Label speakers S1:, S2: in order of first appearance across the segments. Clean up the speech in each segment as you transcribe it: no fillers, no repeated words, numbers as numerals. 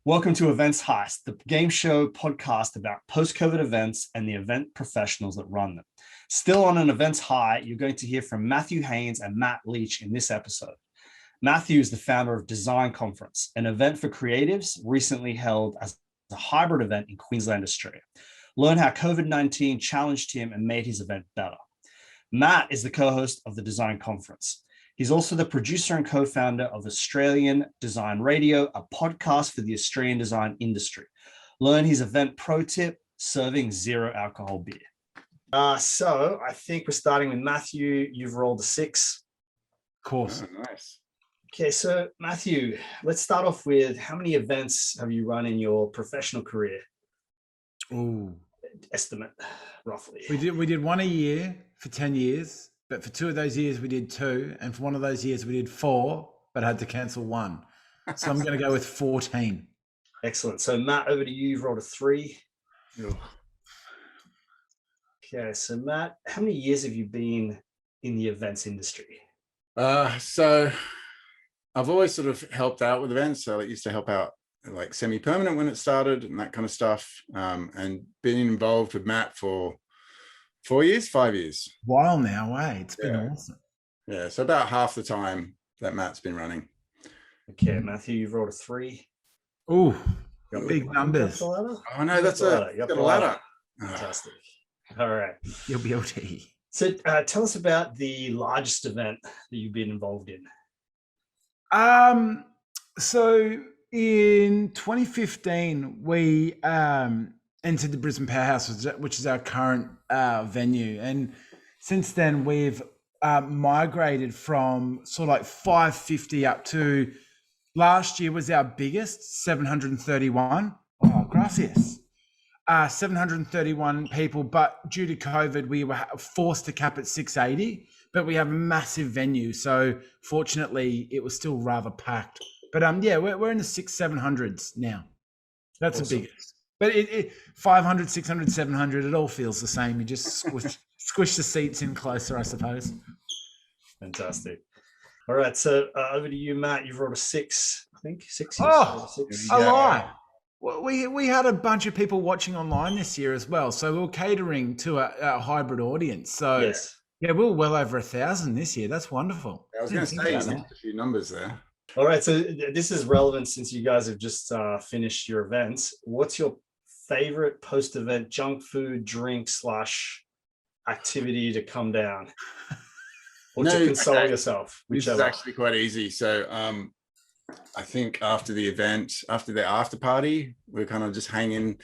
S1: Welcome to Events Heist, the game show podcast about post-COVID events and the event professionals that run them. Still on an events high, you're going to hear from Matthew Haynes and Matt Leach in this episode. Matthew is the founder of Design Conference, an event for creatives recently held as a hybrid event in Queensland, Australia. Learn how COVID-19 challenged him and made his event better. Matt is the co-host of the Design Conference. He's also the producer and co-founder of Australian Design Radio, a podcast for the Australian design industry. Learn his event pro tip, serving zero alcohol beer. So I think we're starting with Matthew. You've rolled a 6.
S2: Of course.
S3: Oh, nice.
S1: Okay, so Matthew, let's start off with how many events have you run in your professional career?
S2: Ooh.
S1: Estimate, roughly.
S2: We did one a year for 10 years. But for 2 of those years, we did 2. And for one of those years, we did 4, but had to cancel 1. So I'm going to go with 14.
S1: Excellent. So Matt, over to you. You've rolled a 3. Okay, so Matt, how many years have you been in the events industry?
S3: So I've always sort of helped out with events. So I used to help out like semi-permanent when it started and that kind of stuff. And been involved with Matt for 4 years, 5 years.
S2: While now, It's been awesome.
S3: Yeah, so about half the time that Matt's been running.
S1: Okay, Matthew, you've rolled a 3.
S2: Ooh, big numbers.
S3: Oh no, that's a ladder.
S1: Fantastic. All right.
S2: You'll be able to eat.
S1: So tell us about the largest event that you've been involved in.
S2: So in 2015, we entered the Brisbane Powerhouse, which is our current venue. And since then, we've migrated from sort of like 550 up to last year was our biggest, 731. Oh, gracias. 731 people, but due to COVID, we were forced to cap at 680, but we have a massive venue. So fortunately, it was still rather packed. But yeah, we're in the 600-700s now. That's awesome. The biggest. But it 500, 600, 700, it all feels the same. You just squish the seats in closer, I suppose.
S1: Fantastic. All right, so over to you, Matt. You've rolled a 6, I think. 6.
S2: Oh, 6. I lie. Well, we had a bunch of people watching online this year as well. So we were catering to a hybrid audience. So yes. Yeah, we were well over 1,000 this year. That's wonderful.
S3: I was going to say, a few numbers there.
S1: All right, so this is relevant since you guys have just finished your events. What's your favorite post-event junk food, drink / activity to come down? Or to console yourself?
S3: Whichever. This is actually quite easy. So I think after the event, after the after party, we are kind of just hanging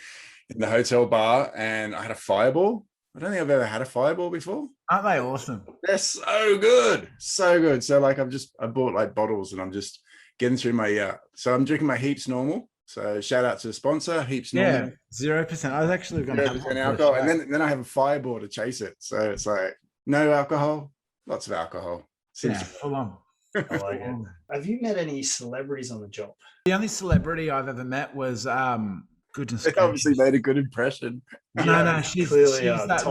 S3: in the hotel bar and I had a fireball. I don't think I've ever had a fireball before.
S2: Aren't they awesome?
S3: They're so good. So good. So like I bought like bottles and I'm just getting through my, so I'm drinking my Heaps Normal. So shout out to the sponsor, Heaps Normal.
S2: Yeah, 0%. I was actually going to have
S3: alcohol. And then I have a fireball to chase it. So it's like no alcohol, lots of alcohol.
S2: Full on.
S1: I like it. Have you met any celebrities on the job?
S2: The only celebrity I've ever met was goodness.
S3: It obviously made a good impression.
S2: No, she's that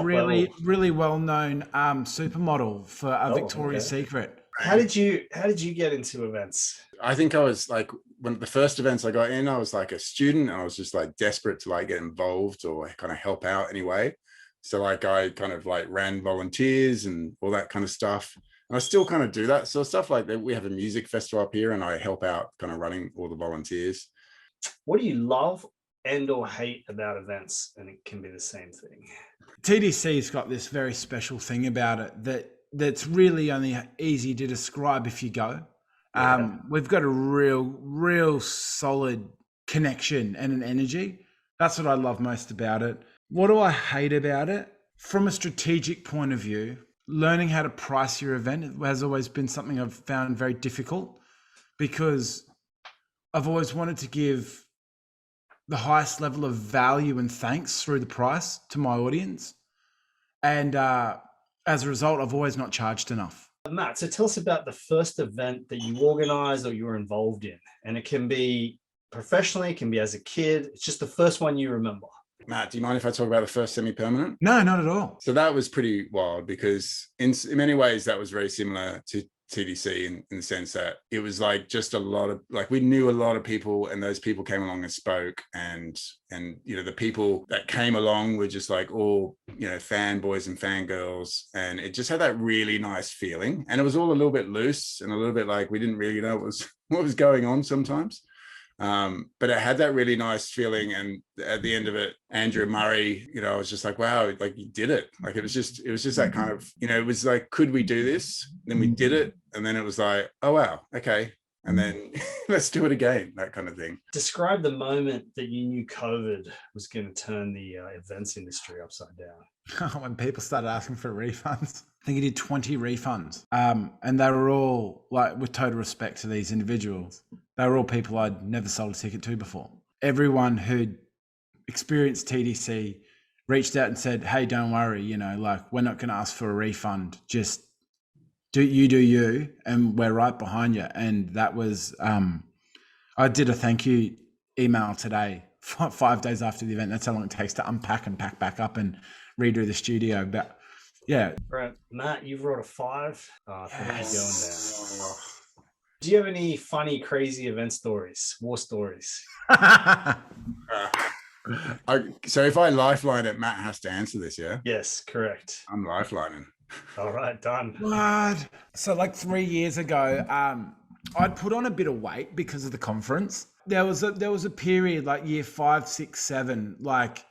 S2: really well-known supermodel for Victoria's Secret.
S1: How did you get into events?
S3: I think I was like, when the first events I got in, I was like a student and I was just like desperate to like get involved or kind of help out anyway. So like I kind of like ran volunteers and all that kind of stuff. And I still kind of do that sort of stuff. Like we have a music festival up here and I help out kind of running all the volunteers.
S1: What do you love and or hate about events? And it can be the same thing.
S2: TDC's got this very special thing about it that's really only easy to describe if you go. We've got a real solid connection and an energy. That's what I love most about it. What do I hate about it? From a strategic point of view, learning how to price your event has always been something I've found very difficult because I've always wanted to give the highest level of value and thanks through the price to my audience. And as a result, I've always not charged enough.
S1: Matt, so tell us about the first event that you organized or you were involved in. And it can be professionally, it can be as a kid. It's just the first one you remember.
S3: Matt, do you mind if I talk about the first semi-permanent?
S2: No, not at all.
S3: So that was pretty wild because in many ways that was very similar to TDC in the sense that it was like just a lot of, like, we knew a lot of people, and those people came along and spoke, and you know, the people that came along were just like all, you know, fanboys and fangirls, and it just had that really nice feeling, and it was all a little bit loose and a little bit like we didn't really know what was going on sometimes. But it had that really nice feeling, and at the end of it, Andrew Murray, you know, I was just like, wow, like you did it. Like it was just that kind of, you know, it was like, could we do this? Then we did it, and then it was like, oh wow, okay, and then let's do it again, that kind of thing.
S1: Describe the moment that you knew COVID was going to turn the events industry upside down.
S2: When people started asking for refunds. I think he did 20 refunds. And they were all, like, with total respect to these individuals, they were all people I'd never sold a ticket to before. Everyone who'd experienced TDC reached out and said, hey, don't worry, you know, like, we're not going to ask for a refund. Just do you, and we're right behind you. And that was, I did a thank you email today, 5 days after the event. That's how long it takes to unpack and pack back up and redo the studio. But yeah.
S1: Right, Matt, you've wrote a 5. I think you're going down. Do you have any funny, crazy event stories, war stories?
S3: So if I lifeline it, Matt has to answer this, yeah?
S1: Yes, correct.
S3: I'm lifelining.
S1: All right, done.
S2: What? So like 3 years ago, I'd put on a bit of weight because of the conference. There was a period like year 5, 6, 7, like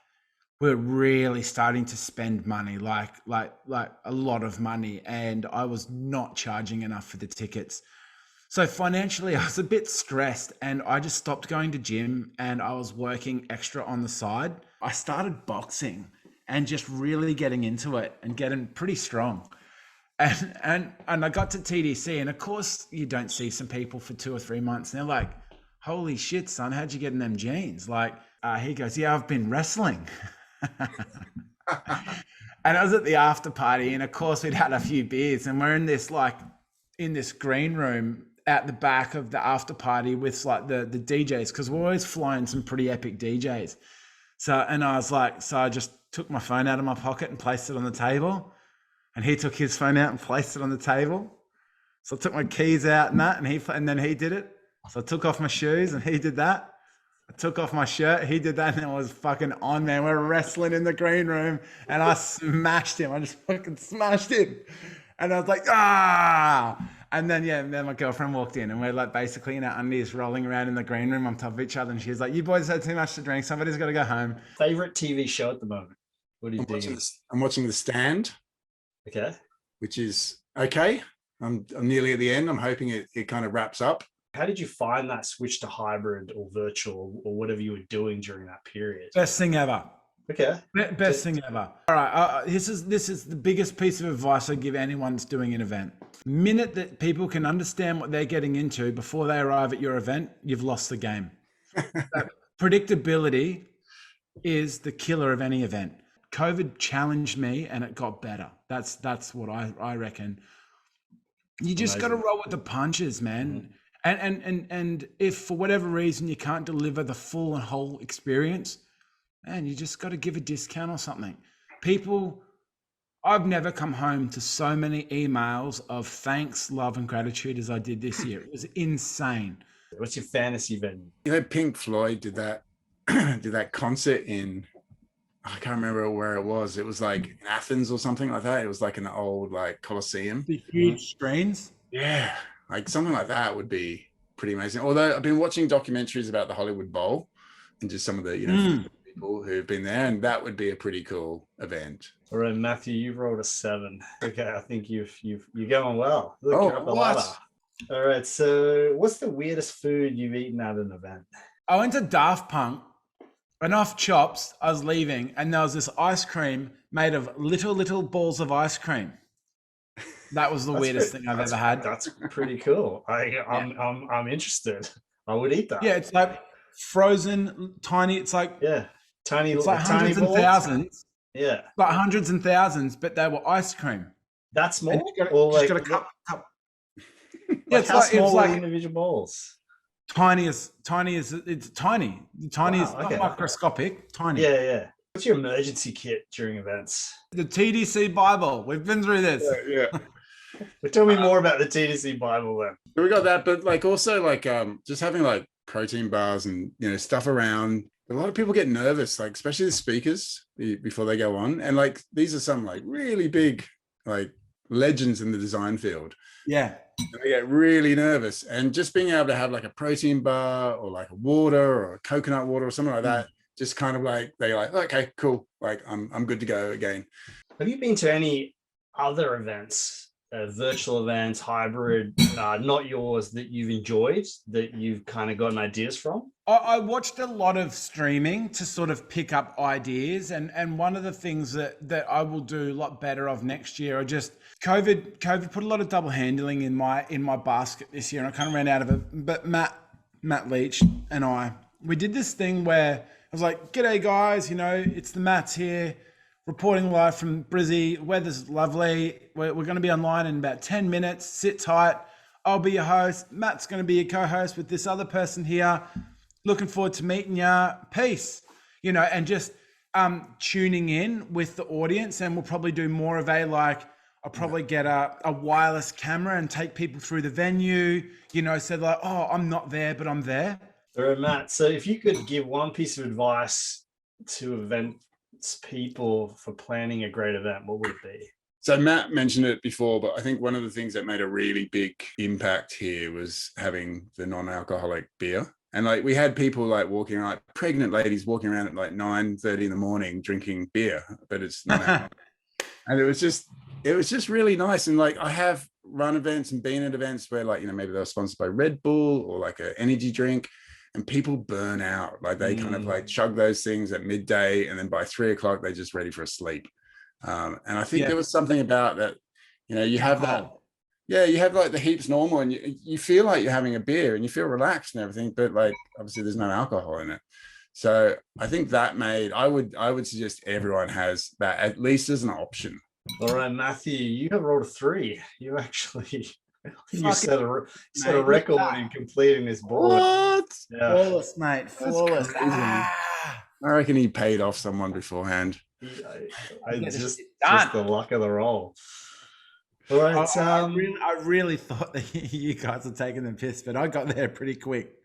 S2: we're really starting to spend money, like a lot of money, and I was not charging enough for the tickets. So financially, I was a bit stressed, and I just stopped going to gym, and I was working extra on the side. I started boxing and just really getting into it and getting pretty strong. And I got to TDC, and of course you don't see some people for 2 or 3 months, and they're like, holy shit, son, how'd you get in them jeans? Like, he goes, yeah, I've been wrestling. And I was at the after party, and of course we'd had a few beers, and we're in this green room at the back of the after party with like the DJs, because we're always flying some pretty epic DJs. So I just took my phone out of my pocket and placed it on the table, and he took his phone out and placed it on the table. So I took my keys out and that, and then he did it. So I took off my shoes and he did that. I took off my shirt, he did that, and it was fucking on, man. We're wrestling in the green room, and I smashed him. I just fucking smashed him. And I was like, ah! And then my girlfriend walked in, and we're like basically in our undies rolling around in the green room on top of each other. And she's like, you boys had too much to drink. Somebody's got to go home.
S1: Favorite TV show at the moment? What are you doing?
S3: I'm watching The Stand.
S1: Okay.
S3: Which is okay. I'm nearly at the end. I'm hoping it kind of wraps up.
S1: How did you find that switch to hybrid or virtual or whatever you were doing during that period?
S2: Best thing ever.
S1: Okay.
S2: Best thing ever. All right. This is the biggest piece of advice I give anyone that's doing an event. Minute that people can understand what they're getting into before they arrive at your event, you've lost the game. Predictability is the killer of any event. COVID challenged me, and it got better. That's what I reckon. You just got to roll with the punches, man. Mm-hmm. And if for whatever reason you can't deliver the full and whole experience, man, you just got to give a discount or something. People, I've never come home to so many emails of thanks, love, and gratitude as I did this year. It was insane.
S1: What's your fantasy venue?
S3: You know, Pink Floyd did that concert in, I can't remember where it was. It was like in Athens or something like that. It was like an old like Colosseum.
S2: The huge screens.
S3: Yeah, like something like that would be pretty amazing. Although I've been watching documentaries about the Hollywood Bowl and just some of the people who've been there, and that would be a pretty cool event.
S1: All right, Matthew, you've rolled a 7. Okay, I think you're going well. Look,
S3: oh,
S1: you're up the
S3: what?
S1: ladder. All right, so what's the weirdest food you've eaten at an event?
S2: I went to Daft Punk. Enough chops, I was leaving, and there was this ice cream made of little balls of ice cream. That was the weirdest thing I've ever had.
S1: That's pretty cool. I'm interested. I would eat that.
S2: Yeah, it's like frozen, tiny. It's like
S1: tiny.
S2: It's like
S1: tiny
S2: hundreds
S1: balls.
S2: and thousands.
S1: Yeah,
S2: like hundreds and thousands, but they were ice cream.
S1: That's small.
S2: Just got a cup.
S1: Yeah, it's how small are the individual balls?
S2: Tiny as it's tiny. Tiny is not microscopic. Tiny.
S1: Yeah. What's your emergency kit during events?
S2: The TDC Bible. We've been through this.
S3: Yeah.
S1: But tell me more about the TDC Bible then.
S3: So we got that, but like also like just having like protein bars and stuff around. A lot of people get nervous, like especially the speakers before they go on, and like these are some like really big like legends in the design field.
S2: Yeah,
S3: and they get really nervous, and just being able to have like a protein bar or like a water or a coconut water or something like that, just kind of like they're like, okay, cool, like I'm good to go again.
S1: Have you been to any other events, virtual events, hybrid, not yours, that you've enjoyed, that you've kind of gotten ideas from?
S2: I watched a lot of streaming to sort of pick up ideas, and one of the things that I will do a lot better of next year, COVID put a lot of double handling in my basket this year, and I kind of ran out of it. But Matt Leach and we did this thing where I was like, "G'day guys, it's the Matts here, reporting live from Brizzy. Weather's lovely. We're going to be online in about 10 minutes. Sit tight. I'll be your host. Matt's going to be your co-host with this other person here. Looking forward to meeting ya. Peace." And just tuning in with the audience. And we'll probably do more of I'll probably get a wireless camera and take people through the venue, so like, oh, I'm not there, but I'm there.
S1: All right, Matt. So if you could give one piece of advice to events people for planning a great event, what would it be?
S3: So Matt mentioned it before, but I think one of the things that made a really big impact here was having the non-alcoholic beer. And like we had people like walking around, like pregnant ladies walking around at like 9:30 in the morning drinking beer, but it's not. And it was just really nice. And like I have run events and been at events where like, maybe they were sponsored by Red Bull or like an energy drink, and people burn out. Like they kind of like chug those things at midday, and then by 3:00 they're just ready for a sleep. And I think there was something about that, you have that. Yeah, you have like the heaps normal, and you feel like you're having a beer and you feel relaxed and everything, but like obviously there's no alcohol in it. So I think that I would suggest everyone has that at least as an option.
S1: All right, Matthew, you have rolled a 3. You actually set a record in completing this board.
S3: What?
S1: Yeah.
S2: Flawless, mate. Flawless.
S3: I reckon he paid off someone beforehand.
S1: Just the luck of the roll. All right.
S2: I really thought that you guys were taking the piss, but I got there pretty quick.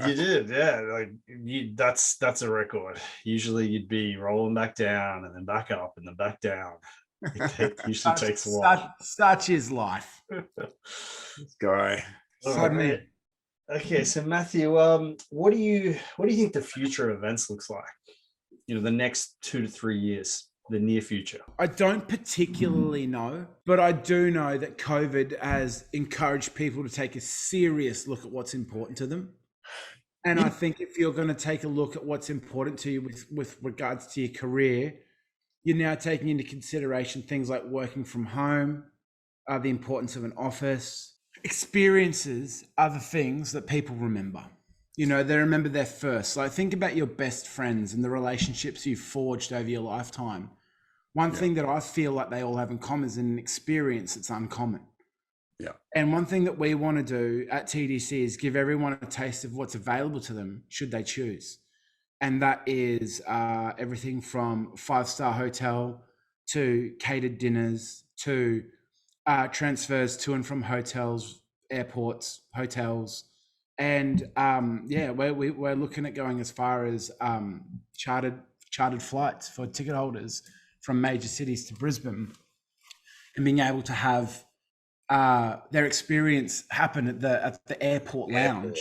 S1: You did, yeah. Like that's a record. Usually you'd be rolling back down and then back up and then back down. It usually takes a while.
S2: Such is life.
S3: This guy.
S1: Right. Okay, so Matthew, what do you think the future of events looks like? The next 2 to 3 years. The near future?
S2: I don't particularly know, but I do know that COVID has encouraged people to take a serious look at what's important to them. And I think if you're going to take a look at what's important to you with regards to your career, you're now taking into consideration things like working from home, the importance of an office. Experiences are the things that people remember. They remember their first. Like think about your best friends and the relationships you've forged over your lifetime. One thing that I feel like they all have in common is an experience that's uncommon.
S3: Yeah.
S2: And one thing that we want to do at TDC is give everyone a taste of what's available to them should they choose. And that is everything from 5-star hotel to catered dinners to transfers to and from hotels, airports, hotels. And we're looking at going as far as chartered flights for ticket holders from major cities to Brisbane, and being able to have their experience happen at the airport lounge.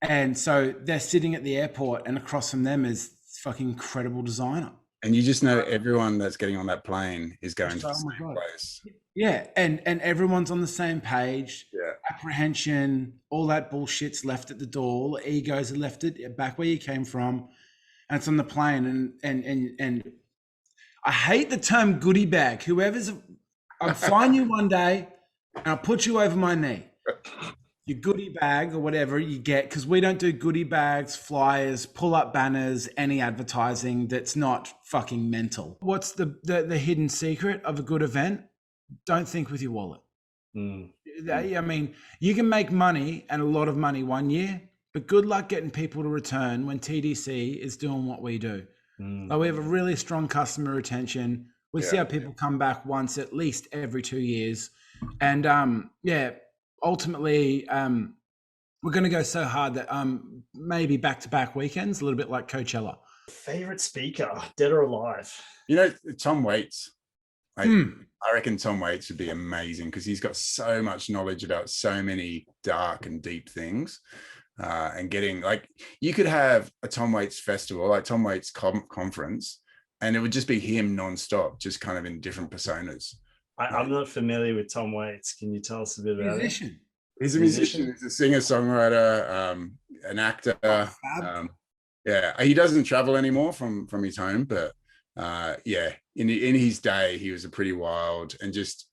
S2: And so they're sitting at the airport, and across from them is fucking incredible designer.
S3: And you just know everyone that's getting on that plane is going to the same place.
S2: Yeah, and everyone's on the same page.
S3: Yeah.
S2: Apprehension, all that bullshit's left at the door. All the egos are left back where you came from, and it's on the plane. And I hate the term goodie bag. I'll find you one day, and I'll put you over my knee. Your goodie bag or whatever you get, because we don't do goodie bags, flyers, pull-up banners, any advertising that's not fucking mental. What's the hidden secret of a good event? Don't think with your wallet. I mean, you can make money, and a lot of money, one year, but good luck getting people to return when TDC is doing what we do. Like we have a really strong customer retention. We see how people come back once at least every 2 years. And ultimately, we're going to go so hard that maybe back-to-back weekends, a little bit like Coachella.
S1: Favorite speaker, dead or alive?
S3: Tom Waits. I reckon Tom Waits would be amazing because he's got so much knowledge about so many dark and deep things. And getting, like, you could have a Tom Waits festival, like Tom Waits conference, and it would just be him nonstop, just kind of in different personas.
S1: I'm not familiar with Tom Waits. Can you tell us a bit about it?
S3: He's a musician. He's a singer-songwriter, an actor. He doesn't travel anymore from his home, but in his day, he was a pretty wild and just,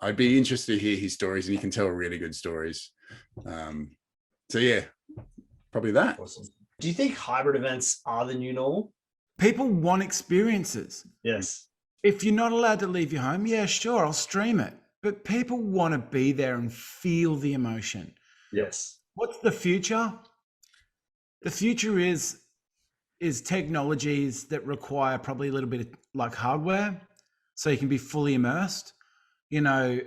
S3: I'd be interested to hear his stories, and he can tell really good stories. Probably that.
S1: Awesome. Do you think hybrid events are the new normal?
S2: People want experiences.
S1: Yes.
S2: If you're not allowed to leave your home, yeah, sure, I'll stream it. But people want to be there and feel the emotion.
S1: Yes.
S2: What's the future? The future is technologies that require probably a little bit of like hardware, so you can be fully immersed, like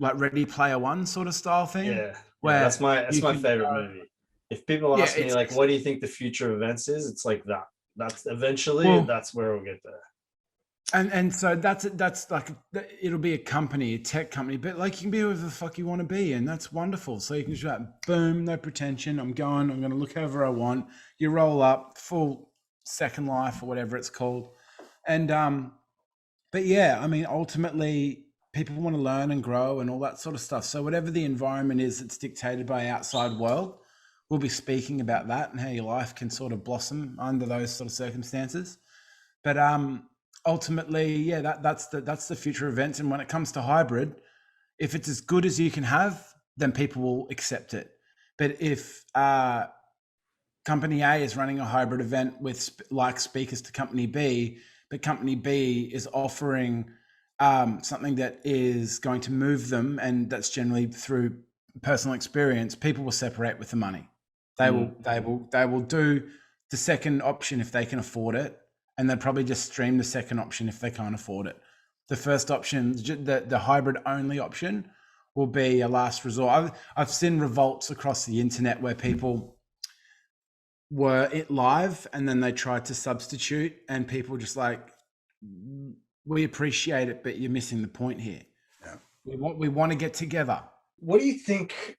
S2: Ready Player One sort of style thing.
S1: Yeah. That's my favorite movie. If people ask me, like, what do you think the future of events is? It's like that. That's eventually, that's where we'll get there.
S2: And so that's like, it'll be a company, a tech company, but like you can be whoever the fuck you want to be, and that's wonderful. So you can just like, boom, no pretension. I'm going to look however I want. You roll up, full Second Life or whatever it's called. And but yeah, I mean, ultimately people want to learn and grow and all that sort of stuff. So whatever the environment is that's dictated by outside world, we'll be speaking about that and how your life can sort of blossom under those sort of circumstances. But ultimately, that's the future of events. And when it comes to hybrid, if it's as good as you can have, then people will accept it. But if company A is running a hybrid event with like speakers to company B, but company B is offering something that is going to move them, and that's generally through personal experience, people will separate with the money. They will do the second option if they can afford it, and they'll probably just stream the second option if they can't afford it. The first option, the hybrid only option, will be a last resort. I've seen revolts across the internet where people were live and then they tried to substitute, and people just like, we appreciate it, but you're missing the point here. Yeah. We want to get together.
S1: What do you think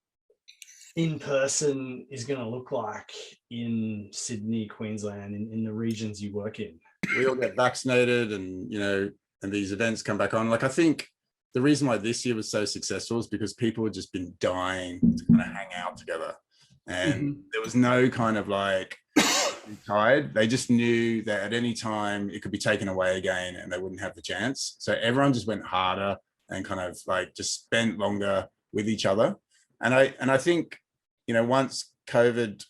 S1: in person is going to look like in Sydney, Queensland, in the regions you work in?
S3: We all get vaccinated, and and these events come back on. Like, I think the reason why this year was so successful is because people had just been dying to kind of hang out together, and there was no kind of like tired. They just knew that at any time it could be taken away again and they wouldn't have the chance. So everyone just went harder and kind of like just spent longer with each other. And I think, once COVID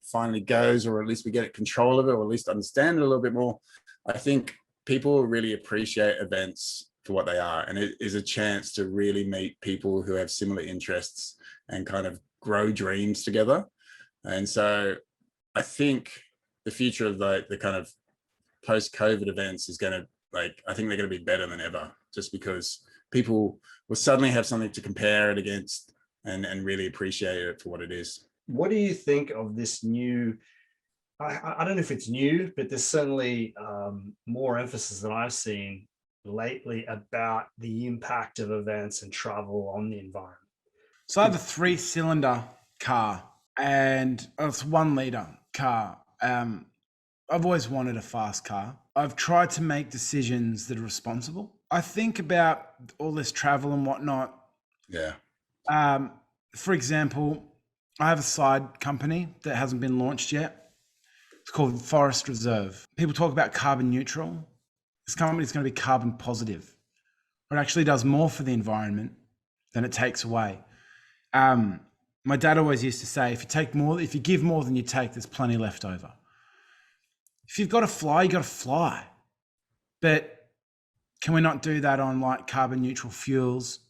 S3: finally goes, or at least we get control of it, or at least understand it a little bit more, I think people will really appreciate events for what they are. And it is a chance to really meet people who have similar interests and kind of grow dreams together. And so I think the future of the kind of post-COVID events is going to, I think they're going to be better than ever, just because people will suddenly have something to compare it against and really appreciate it for what it is.
S1: What do you think of this new, I don't know if it's new, but there's certainly more emphasis than I've seen lately about the impact of events and travel on the environment?
S2: So I have a 3-cylinder car, and it's 1 liter car. I've always wanted a fast car. I've tried to make decisions that are responsible. I think about all this travel and whatnot.
S3: Yeah.
S2: For example, I have a side company that hasn't been launched yet. It's called Forest Reserve. People talk about carbon neutral. This company is going to be carbon positive. It actually does more for the environment than it takes away. My dad always used to say, if you give more than you take, there's plenty left over. If you've got to fly, you got to fly. But can we not do that on like carbon neutral fuels?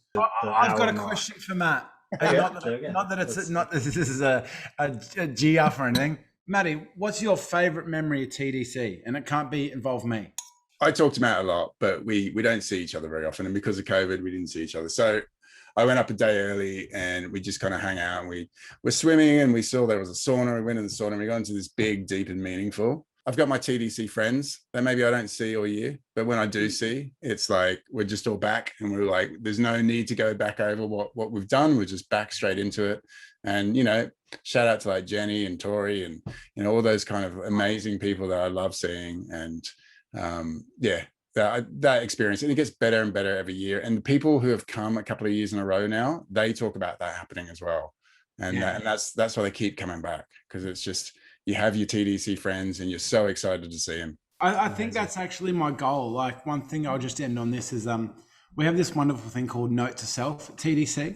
S2: I've got a question for Matt. Not that this is a GF or anything. Matty, what's your favorite memory of TDC? And it can't involve me.
S3: I talk to Matt a lot, but we don't see each other very often. And because of COVID, we didn't see each other. So I went up a day early and we just kind of hung out, and we were swimming, and we saw there was a sauna. We went in the sauna and we got into this big, deep and meaningful. I've got my TDC friends that maybe I don't see all year, but when I do see, it's like we're just all back, and we're like, there's no need to go back over what we've done. We're just back straight into it. And, you know, shout out to like Jenny and Tori and, you know, all those kind of amazing people that I love seeing. And yeah, that experience, and it gets better and better every year. And the people who have come a couple of years in a row now, they talk about that happening as well. And, and that's why they keep coming back, because it's just, you have your TDC friends and you're so excited to see them.
S2: I think that's actually my goal. Like, one thing I'll just end on this is we have this wonderful thing called Note to Self at TDC,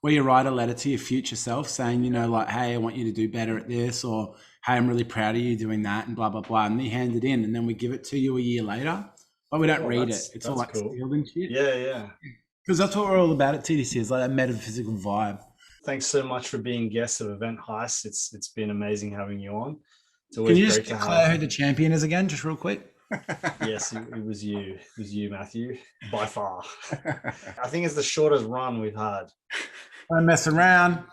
S2: where you write a letter to your future self saying, you know, like, hey, I want you to do better at this, or hey, I'm really proud of you doing that, and blah, blah, blah. And you hand it in, and then we give it to you a year later, but we don't read it. It's all like cool. Sealed and shit.
S1: Yeah.
S2: Because that's what we're all about at TDC, is like that metaphysical vibe.
S1: Thanks so much for being guests of Event Heist. It's been amazing having you on. It's
S2: always Can you just declare who the champion is again, just real quick?
S1: Yes, it was you. It was you, Matthew, by far. I think it's the shortest run we've had.
S2: Don't mess around.